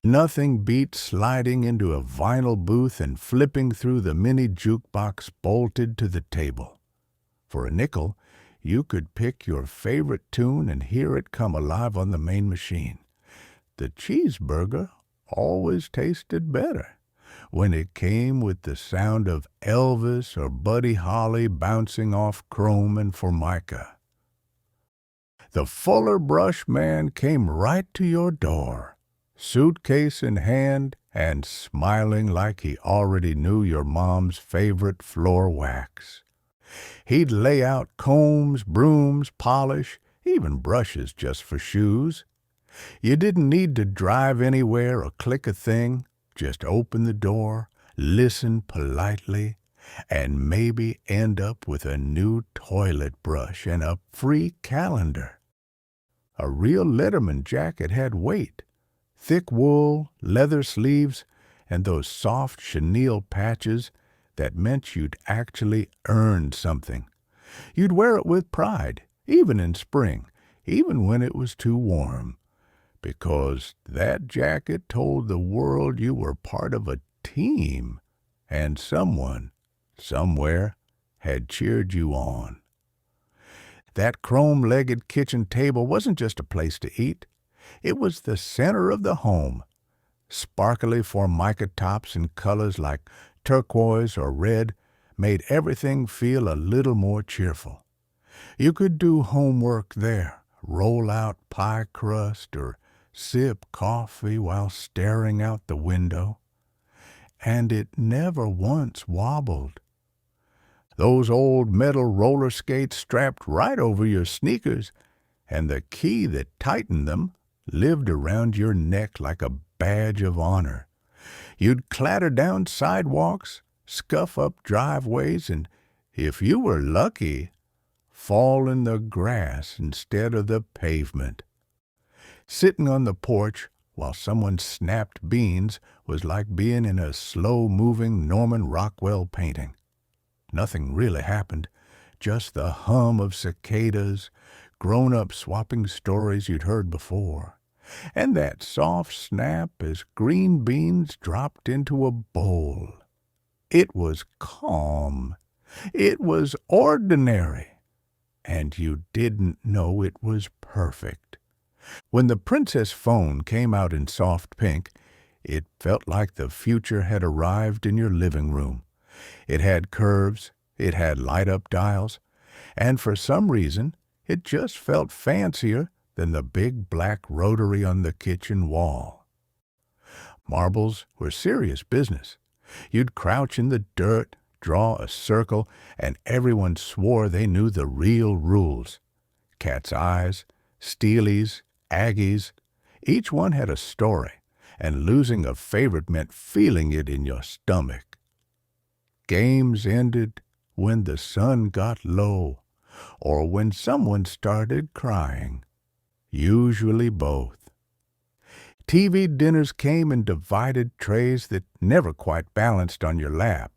Nothing beat sliding into a vinyl booth and flipping through the mini jukebox bolted to the table. For a nickel, you could pick your favorite tune and hear it come alive on the main machine. The cheeseburger always tasted better when it came with the sound of Elvis or Buddy Holly bouncing off chrome and Formica. The Fuller Brush man came right to your door, suitcase in hand and smiling like he already knew your mom's favorite floor wax. He'd lay out combs, brooms, polish, even brushes just for shoes. You didn't need to drive anywhere or click a thing. Just open the door, listen politely, and maybe end up with a new toilet brush and a free calendar. A real Letterman jacket had weight, thick wool, leather sleeves, and those soft chenille patches that meant you'd actually earned something. You'd wear it with pride, even in spring, even when it was too warm, because that jacket told the world you were part of a team, and someone, somewhere, had cheered you on. That chrome-legged kitchen table wasn't just a place to eat. It was the center of the home. Sparkly Formica tops in colors like turquoise or red made everything feel a little more cheerful. You could do homework there, roll out pie crust, or sip coffee while staring out the window. And it never once wobbled. Those old metal roller skates strapped right over your sneakers, and the key that tightened them lived around your neck like a badge of honor. You'd clatter down sidewalks, scuff up driveways, and, if you were lucky, fall in the grass instead of the pavement. Sitting on the porch while someone snapped beans was like being in a slow-moving Norman Rockwell painting. Nothing really happened, just the hum of cicadas, grown-ups swapping stories you'd heard before, and that soft snap as green beans dropped into a bowl. It was calm. It was ordinary. And you didn't know it was perfect. When the Princess phone came out in soft pink, it felt like the future had arrived in your living room. It had curves, it had light-up dials, and for some reason, it just felt fancier than the big black rotary on the kitchen wall. Marbles were serious business. You'd crouch in the dirt, draw a circle, and everyone swore they knew the real rules. Cat's eyes, steelies, aggies, each one had a story, and losing a favorite meant feeling it in your stomach. Games ended when the sun got low, or when someone started crying, usually both. TV dinners came in divided trays that never quite balanced on your lap.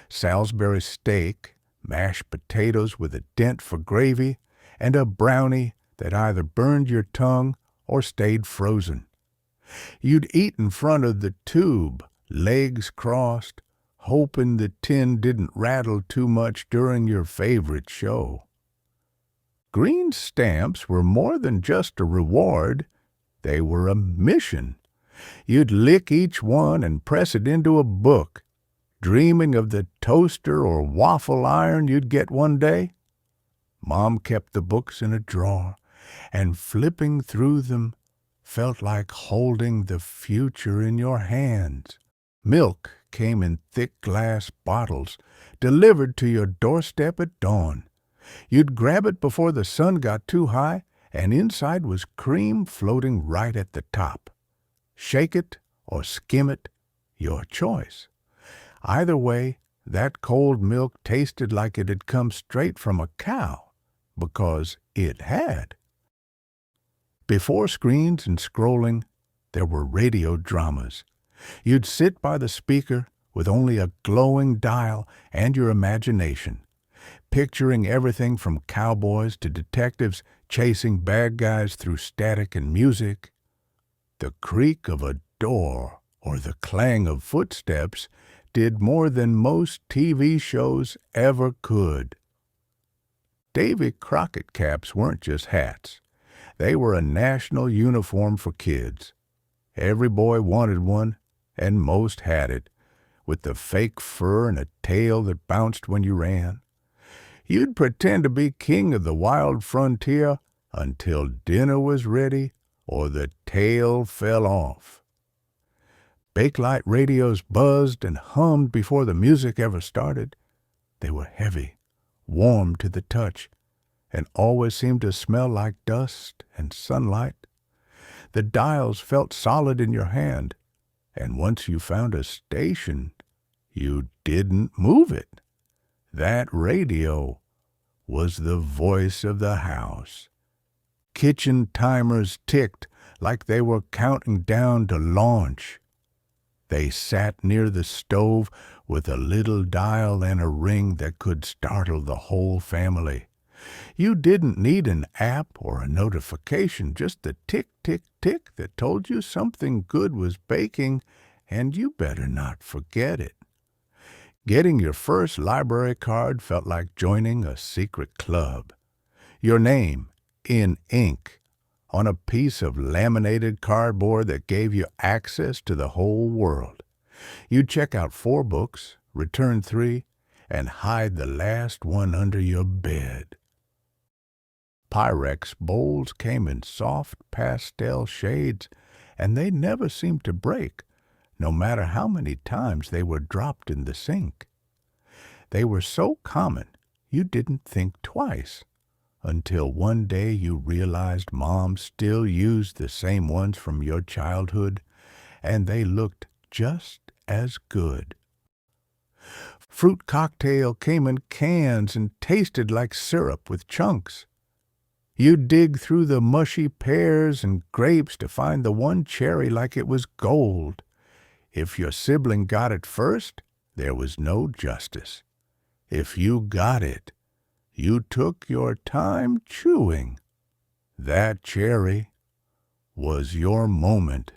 Salisbury steak, mashed potatoes with a dent for gravy, and a brownie that either burned your tongue or stayed frozen. You'd eat in front of the tube, legs crossed, hoping the tin didn't rattle too much during your favorite show. Green stamps were more than just a reward. They were a mission. You'd lick each one and press it into a book, dreaming of the toaster or waffle iron you'd get one day. Mom kept the books in a drawer, and flipping through them felt like holding the future in your hands. Milk came in thick glass bottles, delivered to your doorstep at dawn. You'd grab it before the sun got too high, and inside was cream floating right at the top. Shake it or skim it, your choice. Either way, that cold milk tasted like it had come straight from a cow, because it had. Before screens and scrolling, there were radio dramas. You'd sit by the speaker with only a glowing dial and your imagination, picturing everything from cowboys to detectives chasing bad guys through static and music, the creak of a door or the clang of footsteps did more than most TV shows ever could. Davy Crockett caps weren't just hats. They were a national uniform for kids. Every boy wanted one, and most had it, with the fake fur and a tail that bounced when you ran. You'd pretend to be king of the wild frontier until dinner was ready or the tail fell off. Bakelite radios buzzed and hummed before the music ever started. They were heavy, warm to the touch, and always seemed to smell like dust and sunlight. The dials felt solid in your hand, and once you found a station, you didn't move it. That radio was the voice of the house. Kitchen timers ticked like they were counting down to launch. They sat near the stove with a little dial and a ring that could startle the whole family. You didn't need an app or a notification, just the tick, tick, tick that told you something good was baking, and you better not forget it. Getting your first library card felt like joining a secret club. Your name, in ink, on a piece of laminated cardboard that gave you access to the whole world. You'd check out 4 books, return 3, and hide the last one under your bed. Pyrex bowls came in soft pastel shades, and they never seemed to break, no matter how many times they were dropped in the sink. They were so common you didn't think twice, until one day you realized Mom still used the same ones from your childhood, and they looked just as good. Fruit cocktail came in cans and tasted like syrup with chunks. You'd dig through the mushy pears and grapes to find the one cherry like it was gold. If your sibling got it first, there was no justice. If you got it, you took your time chewing. That cherry was your moment.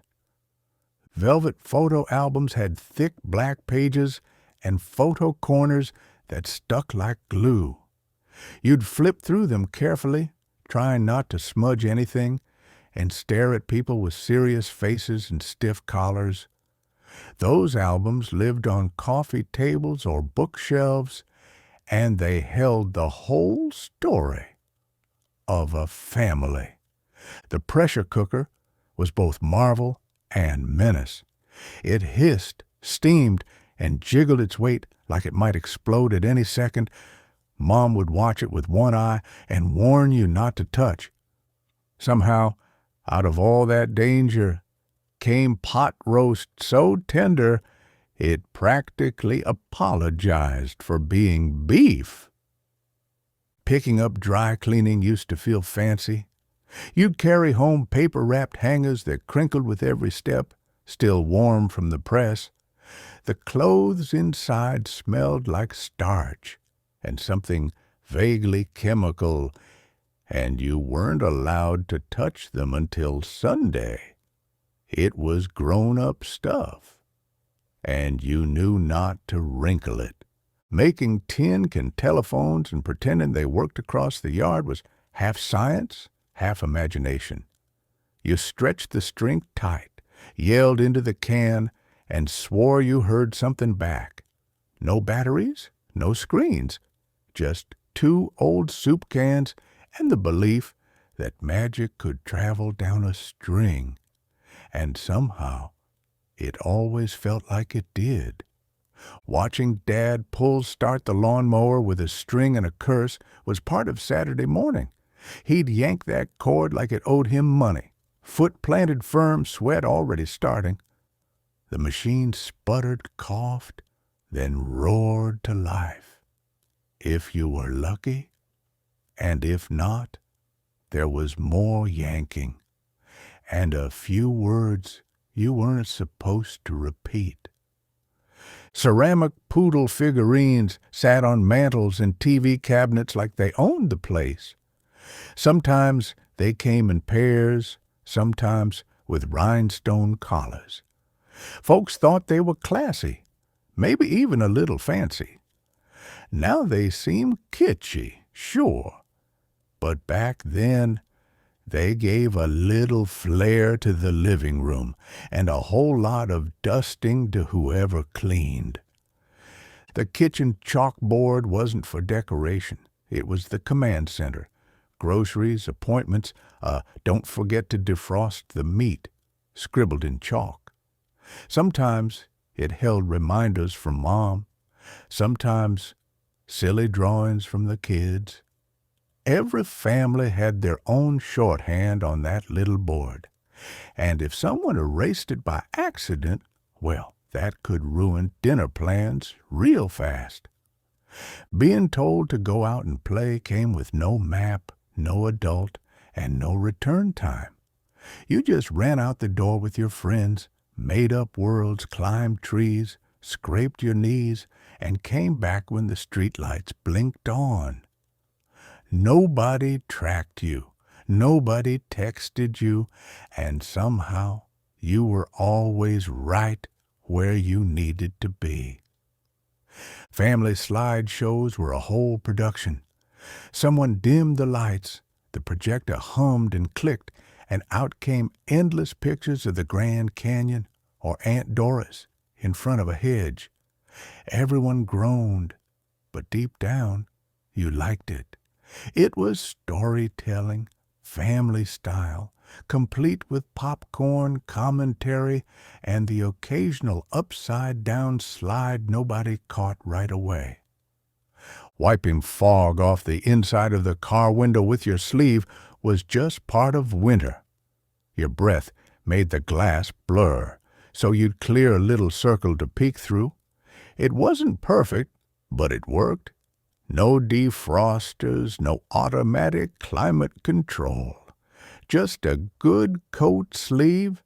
Velvet photo albums had thick black pages and photo corners that stuck like glue. You'd flip through them carefully, trying not to smudge anything, and stare at people with serious faces and stiff collars. Those albums lived on coffee tables or bookshelves, and they held the whole story of a family. The pressure cooker was both marvel and menace. It hissed, steamed, and jiggled its weight like it might explode at any second. Mom would watch it with one eye and warn you not to touch. Somehow, out of all that danger, came pot roast so tender it practically apologized for being beef. Picking up dry cleaning used to feel fancy. You'd carry home paper-wrapped hangers that crinkled with every step, still warm from the press. The clothes inside smelled like starch and something vaguely chemical, and you weren't allowed to touch them until Sunday. It was grown-up stuff, and you knew not to wrinkle it. Making tin can telephones and pretending they worked across the yard was half science, half imagination. You stretched the string tight, yelled into the can, and swore you heard something back. No batteries, no screens, just 2 old soup cans and the belief that magic could travel down a string. And somehow, it always felt like it did. Watching Dad start the lawnmower with a string and a curse was part of Saturday morning. He'd yank that cord like it owed him money, foot planted firm, sweat already starting. The machine sputtered, coughed, then roared to life. If you were lucky, and if not, there was more yanking, and a few words you weren't supposed to repeat. Ceramic Poodle figurines sat on mantels and TV cabinets like they owned the place. Sometimes they came in pairs, sometimes with rhinestone collars. Folks thought they were classy, maybe even a little fancy. Now they seem kitschy, sure, but back then they gave a little flair to the living room and a whole lot of dusting to whoever cleaned. The kitchen chalkboard wasn't for decoration. It was the command center. Groceries, appointments, don't forget to defrost the meat, scribbled in chalk. Sometimes it held reminders from Mom. Sometimes silly drawings from the kids. Every family had their own shorthand on that little board. And if someone erased it by accident, well, that could ruin dinner plans real fast. Being told to go out and play came with no map, no adult, and no return time. You just ran out the door with your friends, made up worlds, climbed trees, scraped your knees, and came back when the streetlights blinked on. Nobody tracked you, nobody texted you, and somehow you were always right where you needed to be. Family slideshows were a whole production. Someone dimmed the lights, the projector hummed and clicked, and out came endless pictures of the Grand Canyon or Aunt Doris in front of a hedge. Everyone groaned, but deep down you liked it. It was storytelling, family style, complete with popcorn, commentary, and the occasional upside-down slide nobody caught right away. Wiping fog off the inside of the car window with your sleeve was just part of winter. Your breath made the glass blur, so you'd clear a little circle to peek through. It wasn't perfect, but it worked. No defrosters, no automatic climate control. Just a good coat sleeve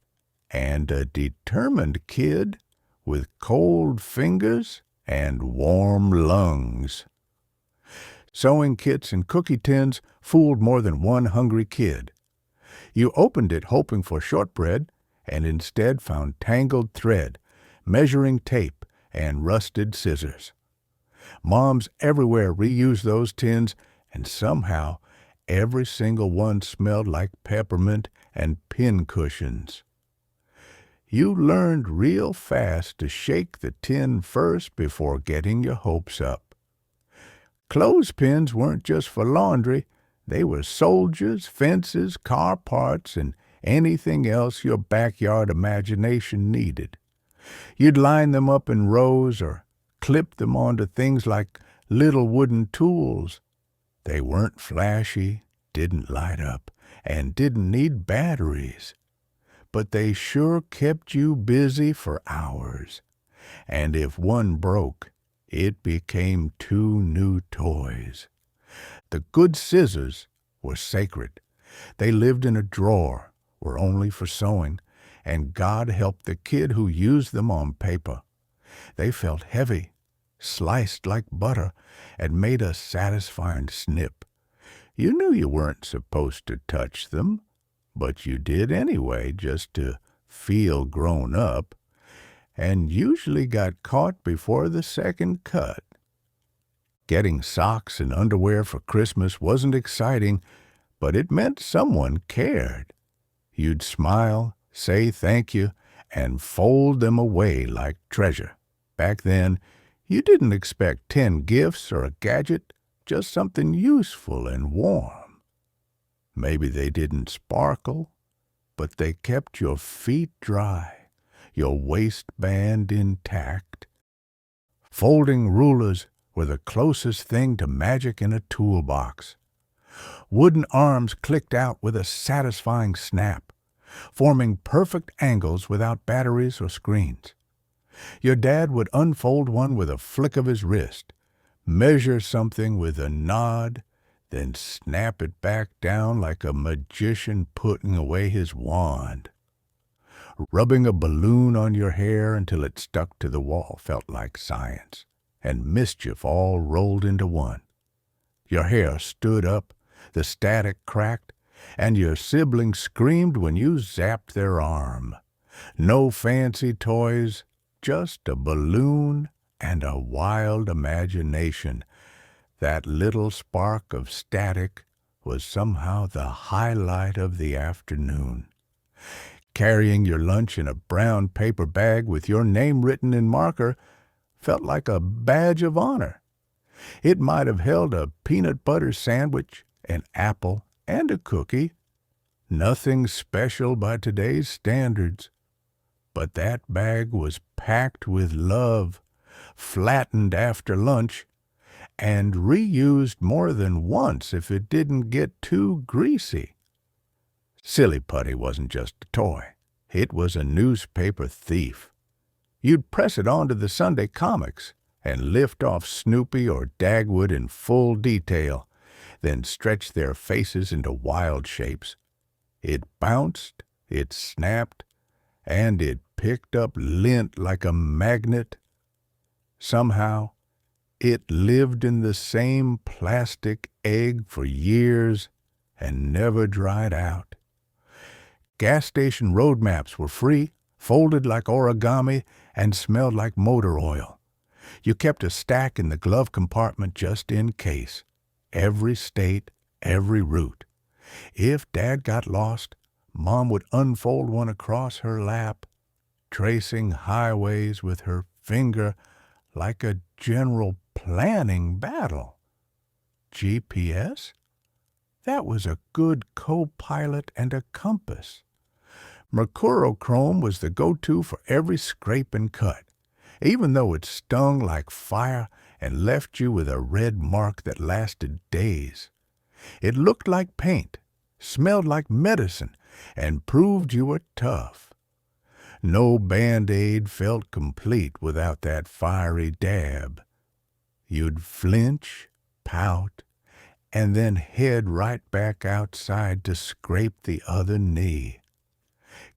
and a determined kid with cold fingers and warm lungs. Sewing kits and cookie tins fooled more than one hungry kid. You opened it hoping for shortbread and instead found tangled thread, measuring tape, and rusted scissors. Moms everywhere reused those tins, and somehow every single one smelled like peppermint and pin cushions. You learned real fast to shake the tin first before getting your hopes up. Clothespins weren't just for laundry. They were soldiers, fences, car parts, and anything else your backyard imagination needed. You'd line them up in rows or clip them onto things like little wooden tools. They weren't flashy, didn't light up, and didn't need batteries. But they sure kept you busy for hours. And if one broke, it became two new toys. The good scissors were sacred. They lived in a drawer, were only for sewing, and God help the kid who used them on paper. They felt heavy, sliced like butter, and made a satisfying snip. You knew you weren't supposed to touch them, but you did anyway just to feel grown up, and usually got caught before the second cut. Getting socks and underwear for Christmas wasn't exciting, but it meant someone cared. You'd smile, say thank you, and fold them away like treasure. Back then, you didn't expect 10 gifts or a gadget, just something useful and warm. Maybe they didn't sparkle, but they kept your feet dry, your waistband intact. Folding rulers were the closest thing to magic in a toolbox. Wooden arms clicked out with a satisfying snap, forming perfect angles without batteries or screens. Your dad would unfold one with a flick of his wrist, measure something with a nod, then snap it back down like a magician putting away his wand. Rubbing a balloon on your hair until it stuck to the wall felt like science, and mischief all rolled into one. Your hair stood up, the static cracked, and your sibling screamed when you zapped their arm. No fancy toys, just a balloon and a wild imagination. That little spark of static was somehow the highlight of the afternoon. Carrying your lunch in a brown paper bag with your name written in marker felt like a badge of honor. It might have held a peanut butter sandwich, an apple, and a cookie. Nothing special by today's standards. But that bag was packed with love, flattened after lunch, and reused more than once if it didn't get too greasy. Silly Putty wasn't just a toy. It was a newspaper thief. You'd press it onto the Sunday comics and lift off Snoopy or Dagwood in full detail, then stretch their faces into wild shapes. It bounced, it snapped, and it picked up lint like a magnet. Somehow, it lived in the same plastic egg for years and never dried out. Gas station road maps were free, folded like origami, and smelled like motor oil. You kept a stack in the glove compartment just in case. Every state, every route. If Dad got lost, Mom would unfold one across her lap, tracing highways with her finger like a general planning battle. GPS? That was a good co-pilot and a compass. Mercurochrome was the go-to for every scrape and cut, even though it stung like fire and left you with a red mark that lasted days. It looked like paint, smelled like medicine, and proved you were tough. No Band-Aid felt complete without that fiery dab. You'd flinch, pout, and then head right back outside to scrape the other knee.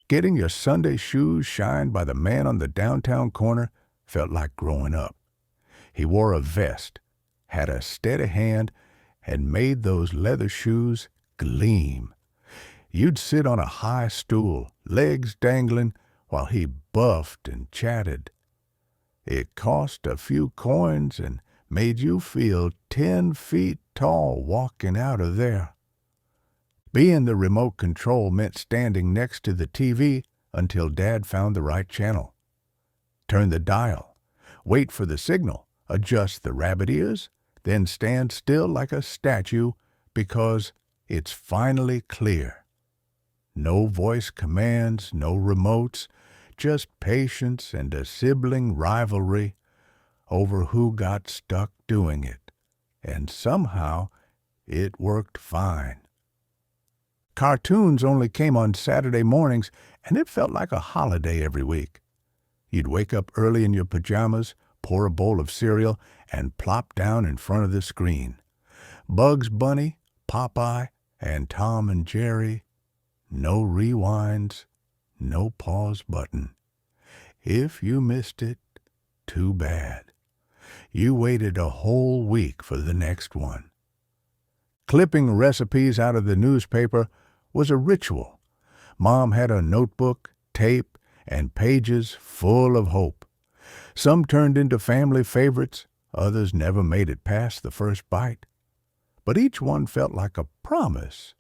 Getting your Sunday shoes shined by the man on the downtown corner felt like growing up. He wore a vest, had a steady hand, and made those leather shoes gleam. You'd sit on a high stool, legs dangling, while he buffed and chatted. It cost a few coins and made you feel 10 feet tall walking out of there. Being the remote control meant standing next to the TV until Dad found the right channel. Turn the dial, wait for the signal, adjust the rabbit ears, then stand still like a statue because it's finally clear. No voice commands, no remotes, just patience and a sibling rivalry over who got stuck doing it. And somehow it worked fine. Cartoons only came on Saturday mornings, and it felt like a holiday every week. You'd wake up early in your pajamas, pour a bowl of cereal, and plop down in front of the screen. Bugs Bunny, Popeye, and Tom and Jerry. No rewinds, no pause button. If you missed it, too bad. You waited a whole week for the next one. Clipping recipes out of the newspaper was a ritual. Mom had a notebook, tape, and pages full of hope. Some turned into family favorites, others never made it past the first bite. But each one felt like a promise.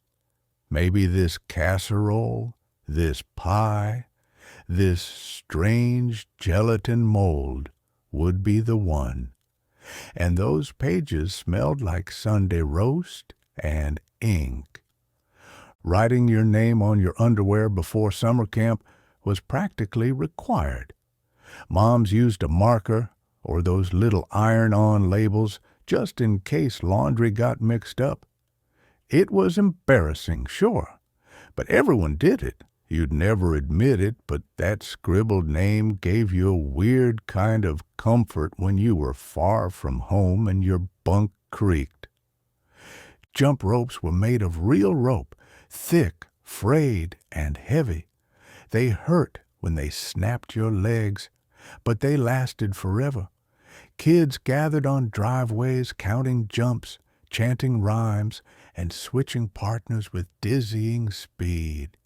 Maybe this casserole, this pie, this strange gelatin mold would be the one. And those pages smelled like Sunday roast and ink. Writing your name on your underwear before summer camp was practically required. Moms used a marker or those little iron-on labels just in case laundry got mixed up. It was embarrassing, sure, but everyone did it. You'd never admit it, but that scribbled name gave you a weird kind of comfort when you were far from home and your bunk creaked. Jump ropes were made of real rope, thick, frayed, and heavy. They hurt when they snapped your legs, but they lasted forever. Kids gathered on driveways counting jumps, chanting rhymes, and switching partners with dizzying speed.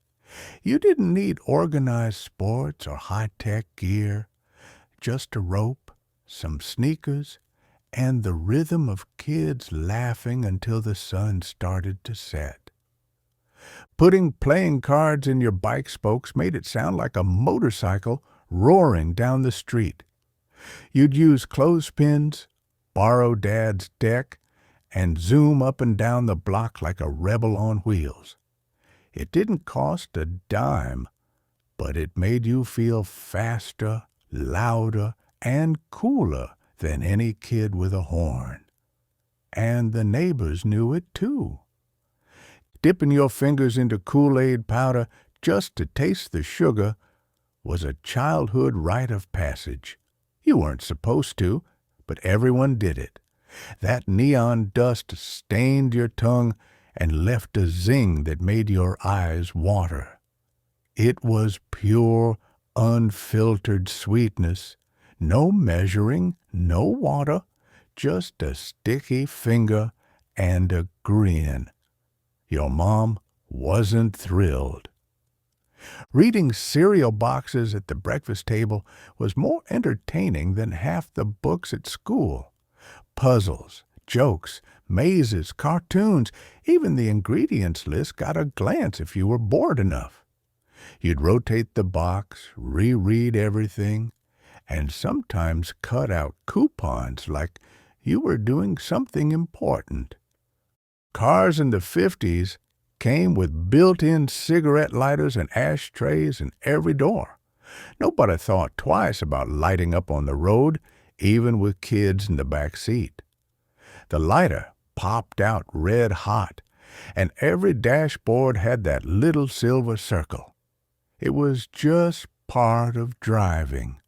You didn't need organized sports or high-tech gear, just a rope, some sneakers, and the rhythm of kids laughing until the sun started to set. Putting playing cards in your bike spokes made it sound like a motorcycle roaring down the street. You'd use clothespins, borrow Dad's deck, and zoom up and down the block like a rebel on wheels. It didn't cost a dime, but it made you feel faster, louder, and cooler than any kid with a horn. And the neighbors knew it too. Dipping your fingers into Kool-Aid powder just to taste the sugar was a childhood rite of passage. You weren't supposed to, but everyone did it. That neon dust stained your tongue and left a zing that made your eyes water. It was pure, unfiltered sweetness. No measuring, no water, just a sticky finger and a grin. Your mom wasn't thrilled. Reading cereal boxes at the breakfast table was more entertaining than half the books at school. Puzzles, jokes, mazes, cartoons, even the ingredients list got a glance if you were bored enough. You'd rotate the box, reread everything, and sometimes cut out coupons like you were doing something important. Cars in the 50s came with built-in cigarette lighters and ashtrays in every door. Nobody thought twice about lighting up on the road, even with kids in the back seat. The lighter popped out red hot, and every dashboard had that little silver circle. It was just part of driving,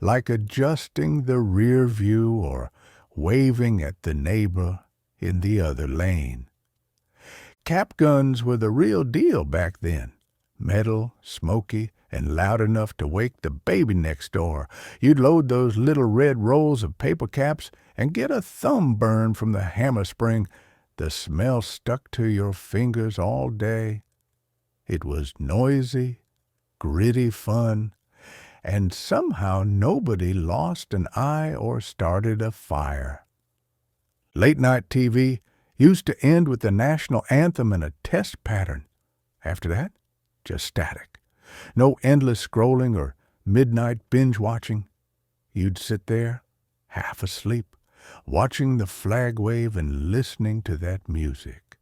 like adjusting the rear view or waving at the neighbor in the other lane. Cap guns were the real deal back then. Metal, smoky, and loud enough to wake the baby next door. You'd load those little red rolls of paper caps and get a thumb burn from the hammer spring. The smell stuck to your fingers all day. It was noisy, gritty fun, and somehow nobody lost an eye or started a fire. Late-night TV used to end with the national anthem and a test pattern. After that, just static. No endless scrolling or midnight binge-watching. You'd sit there, half asleep, watching the flag wave and listening to that music.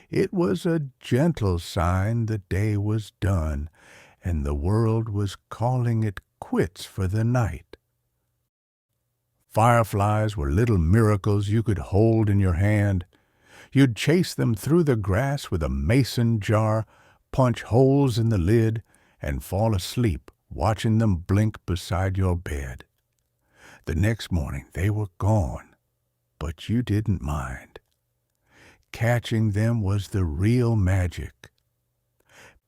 It was a gentle sign the day was done, and the world was calling it quits for the night. Fireflies were little miracles you could hold in your hand. You'd chase them through the grass with a mason jar, punch holes in the lid, and fall asleep watching them blink beside your bed. The next morning they were gone, but you didn't mind. Catching them was the real magic.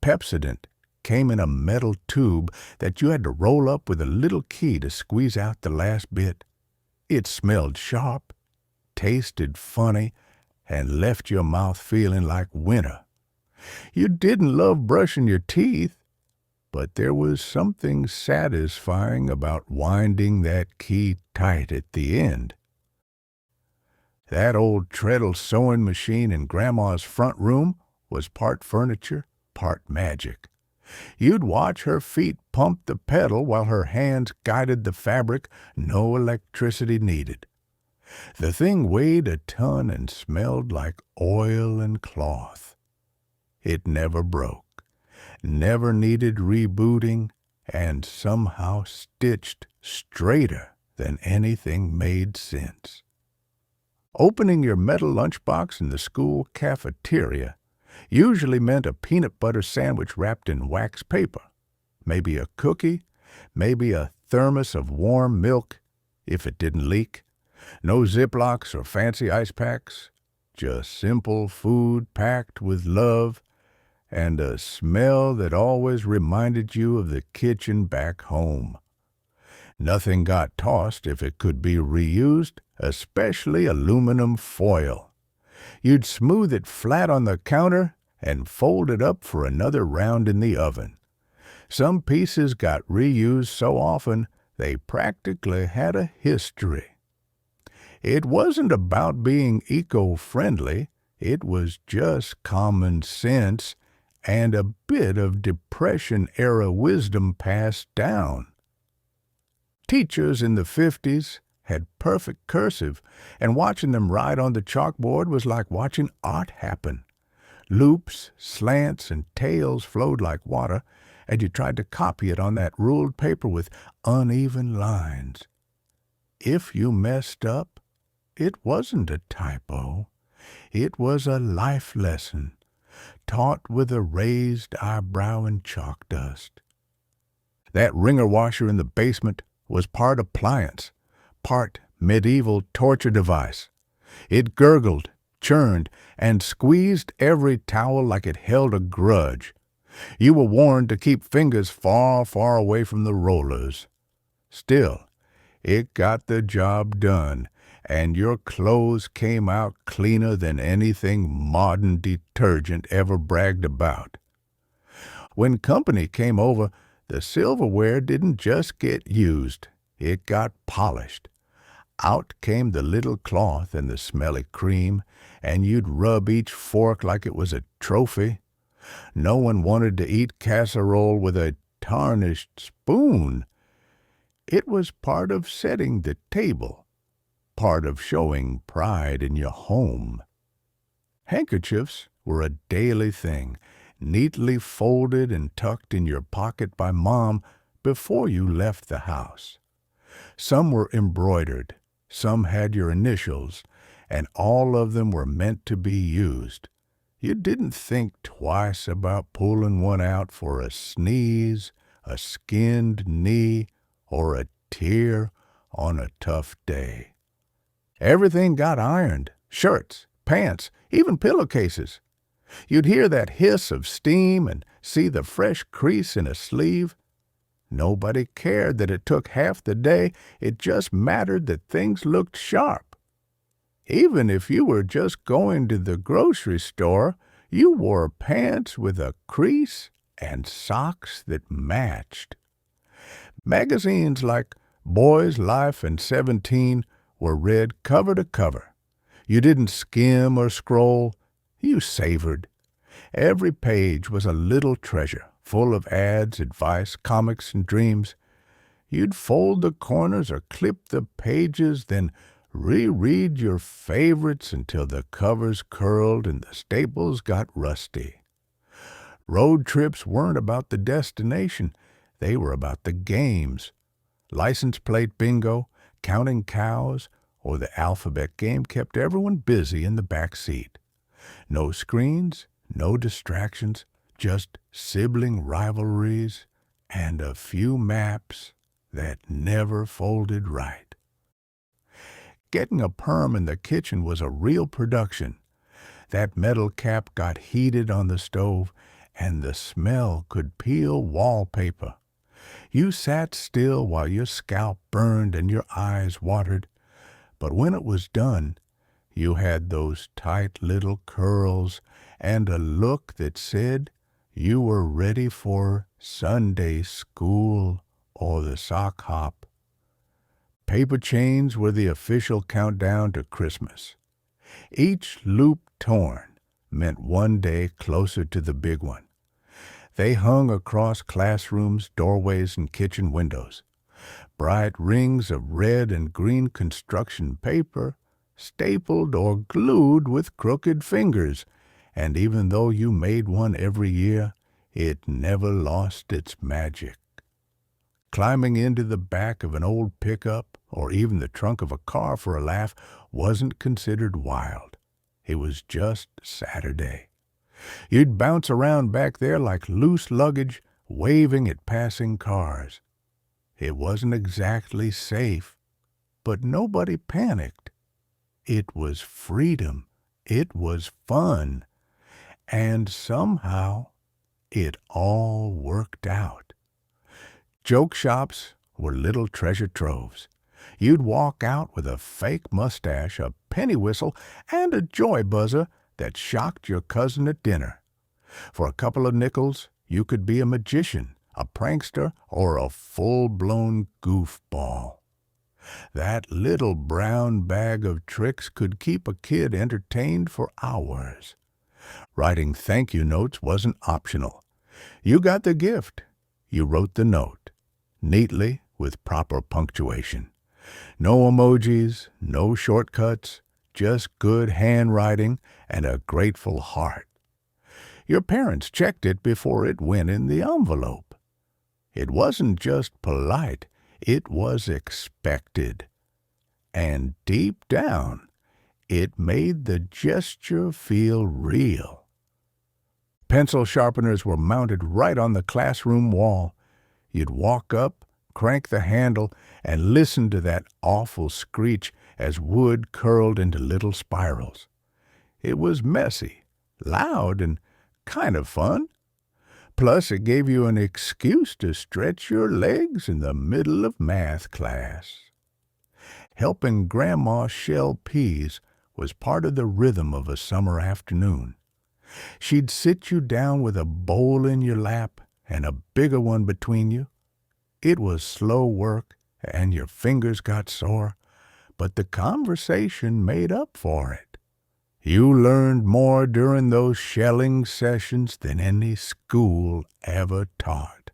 Pepsodent came in a metal tube that you had to roll up with a little key to squeeze out the last bit. It smelled sharp, tasted funny, and left your mouth feeling like winter. You didn't love brushing your teeth, but there was something satisfying about winding that key tight at the end. That old Treadle sewing machine in Grandma's front room was part furniture, part magic. You'd watch her feet pump the pedal while her hands guided the fabric, no electricity needed. The thing weighed a ton and smelled like oil and cloth. It never broke, never needed rebooting, and somehow stitched straighter than anything made sense. Opening your metal lunchbox in the school cafeteria usually meant a peanut butter sandwich wrapped in wax paper, maybe a cookie, maybe a thermos of warm milk, if it didn't leak. No Ziplocs or fancy ice packs, just simple food packed with love and a smell that always reminded you of the kitchen back home. Nothing got tossed if it could be reused, especially aluminum foil. You'd smooth it flat on the counter and folded up for another round in the oven. Some pieces got reused so often they practically had a history. It wasn't about being eco-friendly, it was just common sense and a bit of Depression-era wisdom passed down. Teachers in the 50s had perfect cursive, and watching them write on the chalkboard was like watching art happen. Loops, slants, and tails flowed like water, and you tried to copy it on that ruled paper with uneven lines. If you messed up, it wasn't a typo. It was a life lesson, taught with a raised eyebrow and chalk dust. That Wringer washer in the basement was part appliance, part medieval torture device. It gurgled, churned, and squeezed every towel like it held a grudge. You were warned to keep fingers far, far away from the rollers. Still, it got the job done, and your clothes came out cleaner than anything modern detergent ever bragged about. When company came over, the silverware didn't just get used, it got polished. Out came the little cloth and the smelly cream, and you'd rub each fork like it was a trophy. No one wanted to eat casserole with a tarnished spoon. It was part of setting the table, part of showing pride in your home. Handkerchiefs were a daily thing, neatly folded and tucked in your pocket by Mom before you left the house. Some were embroidered, some had your initials, and all of them were meant to be used. You didn't think twice about pulling one out for a sneeze, a skinned knee, or a tear on a tough day. Everything got ironed, shirts, pants, even pillowcases. You'd hear that hiss of steam and see the fresh crease in a sleeve. Nobody cared that it took half the day, it just mattered that things looked sharp. Even if you were just going to the grocery store, you wore pants with a crease and socks that matched. Magazines like Boy's Life and 17 were read cover to cover. You didn't skim or scroll, you savored. Every page was a little treasure, full of ads, advice, comics, and dreams. You'd fold the corners or clip the pages, then reread your favorites until the covers curled and the staples got rusty. Road trips weren't about the destination, they were about the games. License plate bingo, counting cows, or the alphabet game kept everyone busy in the back seat. No screens, no distractions, just sibling rivalries and a few maps that never folded right. Getting a perm in the kitchen was a real production. That metal cap got heated on the stove, and the smell could peel wallpaper. You sat still while your scalp burned and your eyes watered, but when it was done, you had those tight little curls and a look that said you were ready for Sunday school or the sock hop. Paper chains were the official countdown to Christmas. Each loop torn meant one day closer to the big one. They hung across classrooms, doorways, and kitchen windows. Bright rings of red and green construction paper, stapled or glued with crooked fingers, and even though you made one every year, it never lost its magic. Climbing into the back of an old pickup or even the trunk of a car for a laugh wasn't considered wild. It was just Saturday. You'd bounce around back there like loose luggage, waving at passing cars. It wasn't exactly safe, but nobody panicked. It was freedom. It was fun. And somehow, it all worked out. Joke shops were little treasure troves. You'd walk out with a fake mustache, a penny whistle, and a joy buzzer that shocked your cousin at dinner. For a couple of nickels, you could be a magician, a prankster, or a full-blown goofball. That little brown bag of tricks could keep a kid entertained for hours. Writing thank you notes wasn't optional. You got the gift. You wrote the note, neatly with proper punctuation. No emojis, no shortcuts, just good handwriting and a grateful heart. Your parents checked it before it went in the envelope. It wasn't just polite, it was expected. And deep down, it made the gesture feel real. Pencil sharpeners were mounted right on the classroom wall. You'd walk up, crank the handle, and listen to that awful screech as wood curled into little spirals. It was messy, loud, and kind of fun. Plus, it gave you an excuse to stretch your legs in the middle of math class. Helping Grandma shell peas was part of the rhythm of a summer afternoon. She'd sit you down with a bowl in your lap and a bigger one between you. It was slow work, and your fingers got sore, but the conversation made up for it. You learned more during those shelling sessions than any school ever taught.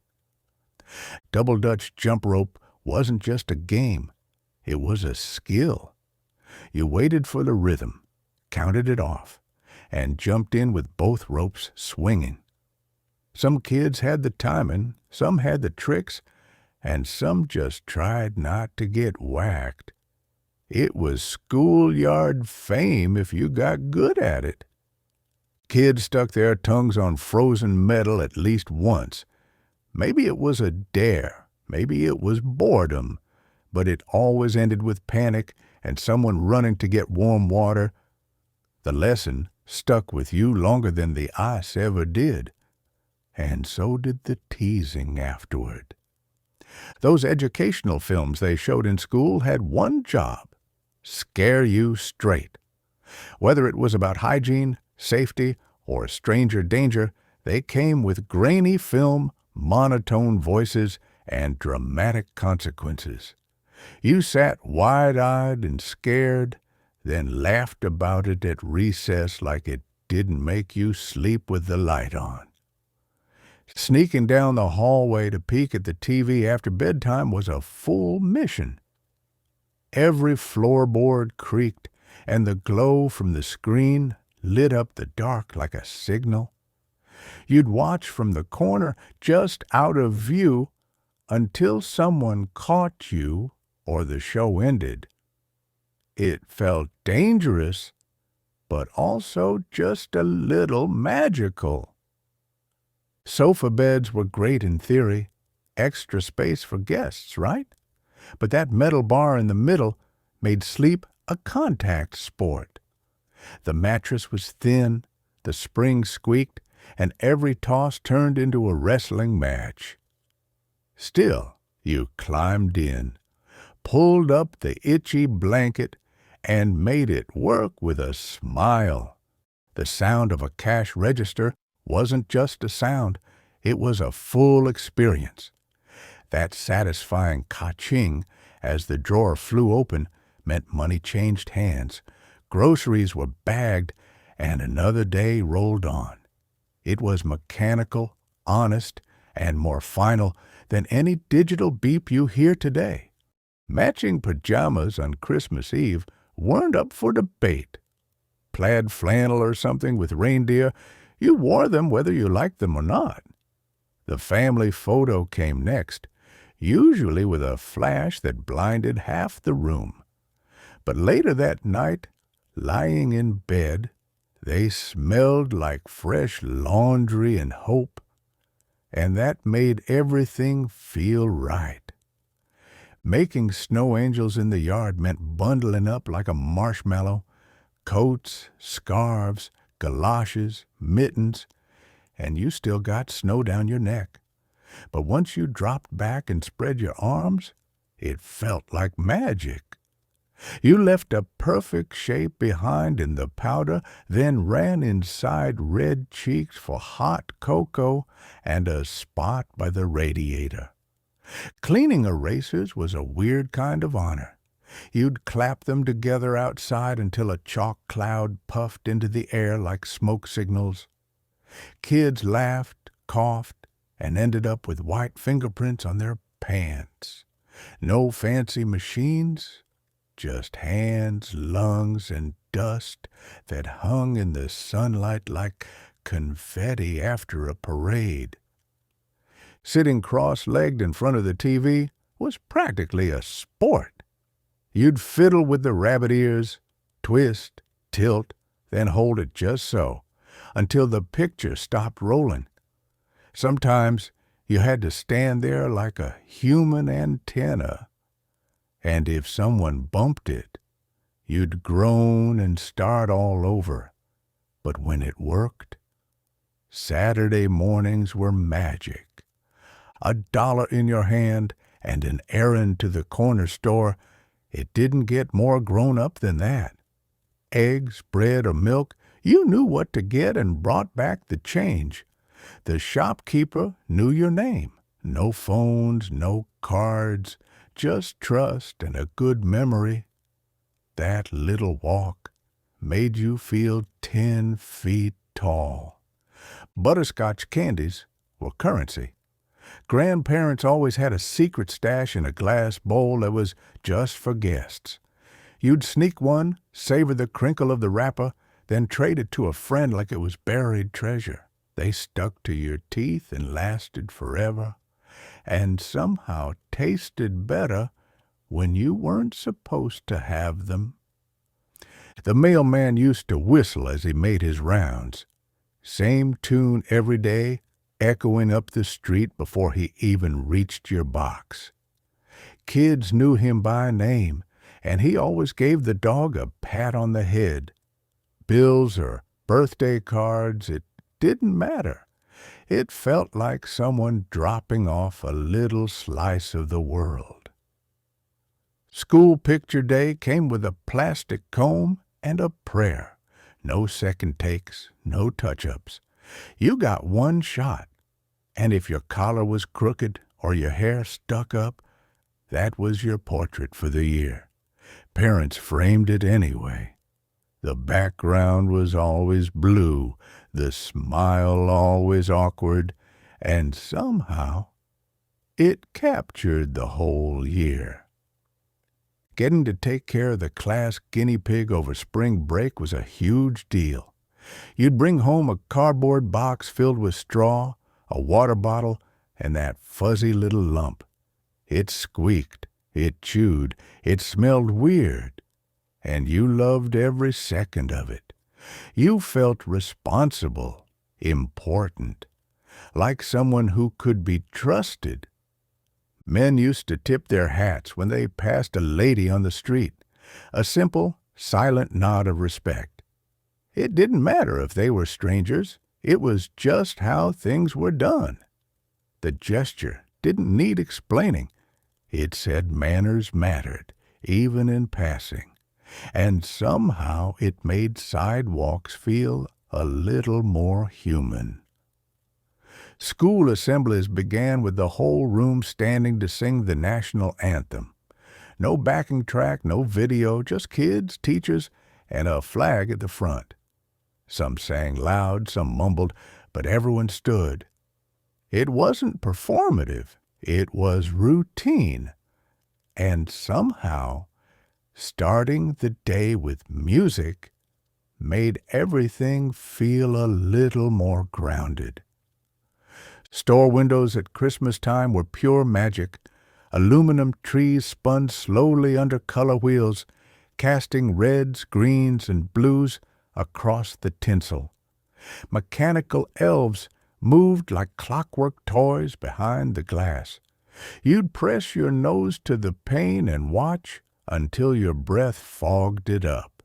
Double Dutch jump rope wasn't just a game. It was a skill. You waited for the rhythm, counted it off, and jumped in with both ropes swinging. Some kids had the timing, some had the tricks, and some just tried not to get whacked. It was schoolyard fame if you got good at it. Kids stuck their tongues on frozen metal at least once. Maybe it was a dare, maybe it was boredom, but it always ended with panic and someone running to get warm water. The lesson stuck with you longer than the ice ever did, and so did the teasing afterward. Those educational films they showed in school had one job: scare you straight. Whether it was about hygiene, safety, or stranger danger, they came with grainy film, monotone voices, and dramatic consequences. You sat wide-eyed and scared, then laughed about it at recess like it didn't make you sleep with the light on. Sneaking down the hallway to peek at the TV after bedtime was a full mission. Every floorboard creaked, and the glow from the screen lit up the dark like a signal. You'd watch from the corner just out of view until someone caught you or the show ended. It felt dangerous, but also just a little magical. Sofa beds were great in theory, extra space for guests, right? But that metal bar in the middle made sleep a contact sport. The mattress was thin, the springs squeaked, and every toss turned into a wrestling match. Still, you climbed in, pulled up the itchy blanket, and made it work with a smile. The sound of a cash register wasn't just a sound, it was a full experience. That satisfying ka-ching as the drawer flew open meant money changed hands, groceries were bagged, and another day rolled on. It was mechanical, honest, and more final than any digital beep you hear today. Matching pajamas on Christmas Eve weren't up for debate. Plaid flannel or something with reindeer, you wore them whether you liked them or not. The family photo came next, usually with a flash that blinded half the room. But later that night, lying in bed, they smelled like fresh laundry and hope, and that made everything feel right. Making snow angels in the yard meant bundling up like a marshmallow, coats, scarves, galoshes, mittens, and you still got snow down your neck. But once you dropped back and spread your arms, it felt like magic. You left a perfect shape behind in the powder, then ran inside red cheeks for hot cocoa and a spot by the radiator. Cleaning erasers was a weird kind of honor. You'd clap them together outside until a chalk cloud puffed into the air like smoke signals. Kids laughed, coughed, and ended up with white fingerprints on their pants. No fancy machines, just hands, lungs, and dust that hung in the sunlight like confetti after a parade. Sitting cross-legged in front of the TV was practically a sport. You'd fiddle with the rabbit ears, twist, tilt, then hold it just so, until the picture stopped rolling. Sometimes you had to stand there like a human antenna, and if someone bumped it, you'd groan and start all over. But when it worked, Saturday mornings were magic. $1 in your hand and an errand to the corner store, it didn't get more grown up than that. Eggs, bread, or milk, you knew what to get and brought back the change. The shopkeeper knew your name. No phones, no cards, just trust and a good memory. That little walk made you feel 10 feet tall. Butterscotch candies were currency. Grandparents always had a secret stash in a glass bowl that was just for guests. You'd sneak one, savor the crinkle of the wrapper, then trade it to a friend like it was buried treasure. They stuck to your teeth and lasted forever, and somehow tasted better when you weren't supposed to have them. The mailman used to whistle as he made his rounds. Same tune every day, echoing up the street before he even reached your box. Kids knew him by name, and he always gave the dog a pat on the head. Bills or birthday cards, it didn't matter. It felt like someone dropping off a little slice of the world. School picture day came with a plastic comb and a prayer. No second takes, no touch-ups. You got one shot, and if your collar was crooked or your hair stuck up, that was your portrait for the year. Parents framed it anyway. The background was always blue, the smile always awkward, and somehow it captured the whole year. Getting to take care of the class guinea pig over spring break was a huge deal. You'd bring home a cardboard box filled with straw, a water bottle, and that fuzzy little lump. It squeaked, it chewed, it smelled weird, and you loved every second of it. You felt responsible, important, like someone who could be trusted. Men used to tip their hats when they passed a lady on the street, a simple, silent nod of respect. It didn't matter if they were strangers. It was just how things were done. The gesture didn't need explaining. It said manners mattered, even in passing. And somehow it made sidewalks feel a little more human. School assemblies began with the whole room standing to sing the national anthem. No backing track, no video, just kids, teachers, and a flag at the front. Some sang loud, some mumbled, but everyone stood. It wasn't performative, it was routine. And somehow, starting the day with music made everything feel a little more grounded. Store windows at Christmas time were pure magic. Aluminum trees spun slowly under color wheels, casting reds, greens, and blues across the tinsel. Mechanical elves moved like clockwork toys behind the glass. You'd press your nose to the pane and watch until your breath fogged it up.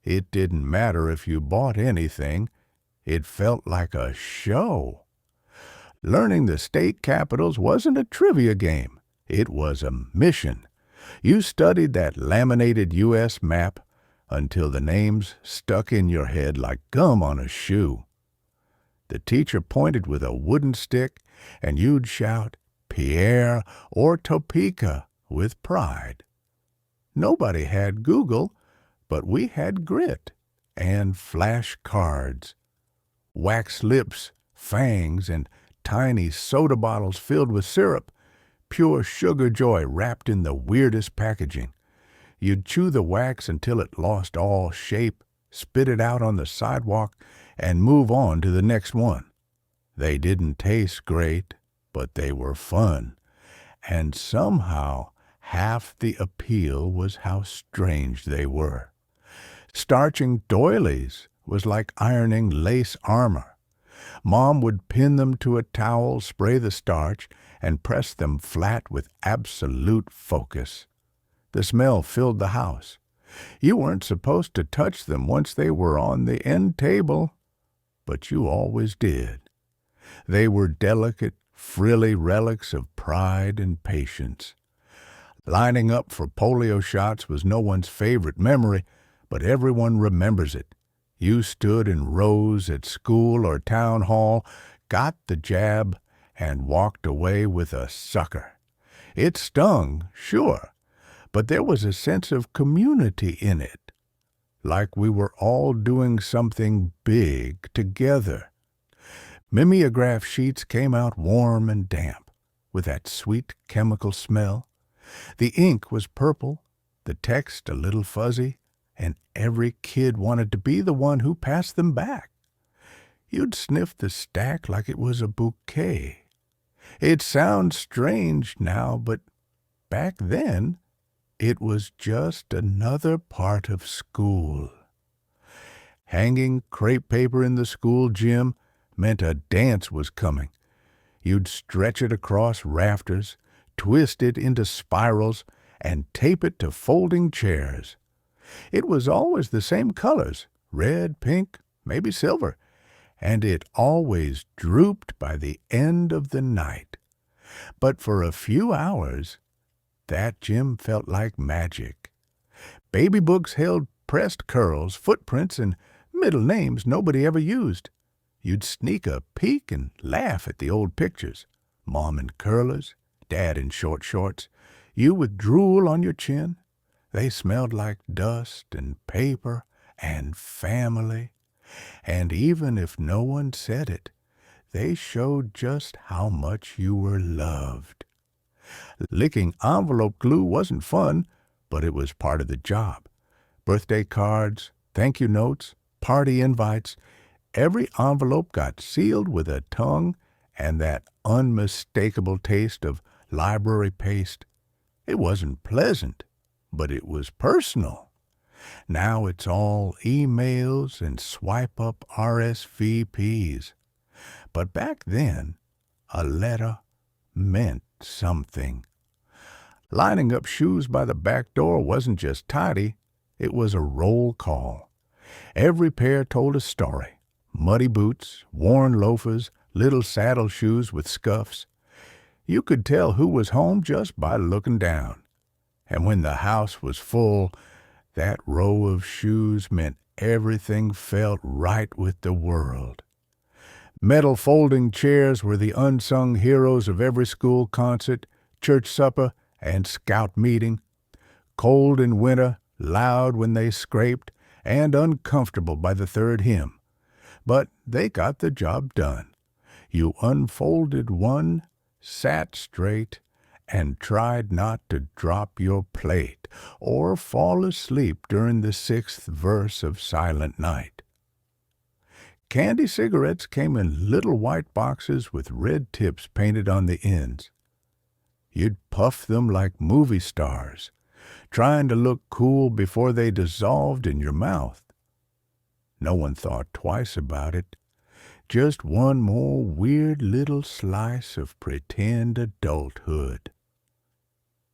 It didn't matter if you bought anything. It felt like a show. Learning the state capitals wasn't a trivia game. It was a mission. You studied that laminated U.S. map until the names stuck in your head like gum on a shoe. The teacher pointed with a wooden stick, and you'd shout, Pierre or Topeka, with pride. Nobody had Google, but we had grit and flashcards, wax lips, fangs, and tiny soda bottles filled with syrup, pure sugar joy wrapped in the weirdest packaging. You'd chew the wax until it lost all shape, spit it out on the sidewalk, and move on to the next one. They didn't taste great, but they were fun, and somehow half the appeal was how strange they were. Starching doilies was like ironing lace armor. Mom would pin them to a towel, spray the starch, and press them flat with absolute focus. The smell filled the house. You weren't supposed to touch them once they were on the end table, but you always did. They were delicate, frilly relics of pride and patience. Lining up for polio shots was no one's favorite memory, but everyone remembers it. You stood in rows at school or town hall, got the jab, and walked away with a sucker. It stung, sure, but there was a sense of community in it, like we were all doing something big together. Mimeograph sheets came out warm and damp, with that sweet chemical smell. The ink was purple, the text a little fuzzy, and every kid wanted to be the one who passed them back. You'd sniff the stack like it was a bouquet. It sounds strange now, but back then, it was just another part of school. Hanging crepe paper in the school gym meant a dance was coming. You'd stretch it across rafters, twist it into spirals, and tape it to folding chairs. It was always the same colors, red, pink, maybe silver, and it always drooped by the end of the night. But for a few hours, that gym felt like magic. Baby books held pressed curls, footprints, and middle names nobody ever used. You'd sneak a peek and laugh at the old pictures. Mom in curlers, Dad in short shorts, you with drool on your chin. They smelled like dust and paper and family. And even if no one said it, they showed just how much you were loved. Licking envelope glue wasn't fun, but it was part of the job. Birthday cards, thank you notes, party invites, every envelope got sealed with a tongue and that unmistakable taste of library paste. It wasn't pleasant, but it was personal. Now it's all emails and swipe-up RSVPs. But back then, a letter meant something. Lining up shoes by the back door wasn't just tidy, it was a roll call. Every pair told a story. Muddy boots, worn loafers, little saddle shoes with scuffs. You could tell who was home just by looking down. And when the house was full, that row of shoes meant everything felt right with the world. Metal folding chairs were the unsung heroes of every school concert, church supper, and scout meeting. Cold in winter, loud when they scraped, and uncomfortable by the third hymn. But they got the job done. You unfolded one, sat straight, and tried not to drop your plate or fall asleep during the 6th verse of Silent Night. Candy cigarettes came in little white boxes with red tips painted on the ends. You'd puff them like movie stars, trying to look cool before they dissolved in your mouth. No one thought twice about it. Just one more weird little slice of pretend adulthood.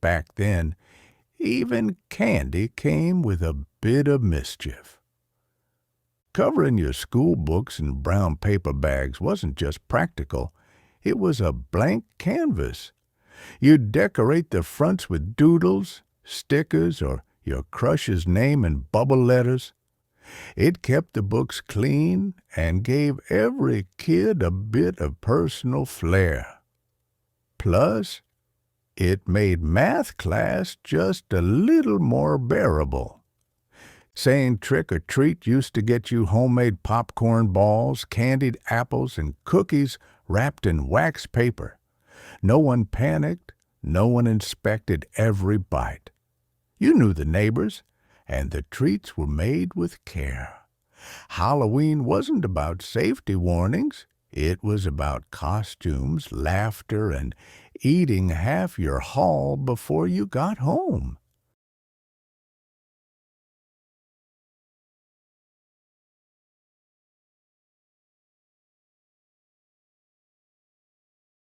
Back then, even candy came with a bit of mischief. Covering your school books in brown paper bags wasn't just practical, it was a blank canvas. You'd decorate the fronts with doodles, stickers, or your crush's name in bubble letters. It kept the books clean and gave every kid a bit of personal flair. Plus, it made math class just a little more bearable. Saying trick or treat used to get you homemade popcorn balls, candied apples, and cookies wrapped in wax paper. No one panicked, no one inspected every bite. You knew the neighbors, and the treats were made with care. Halloween wasn't about safety warnings. It was about costumes, laughter, and eating half your haul before you got home.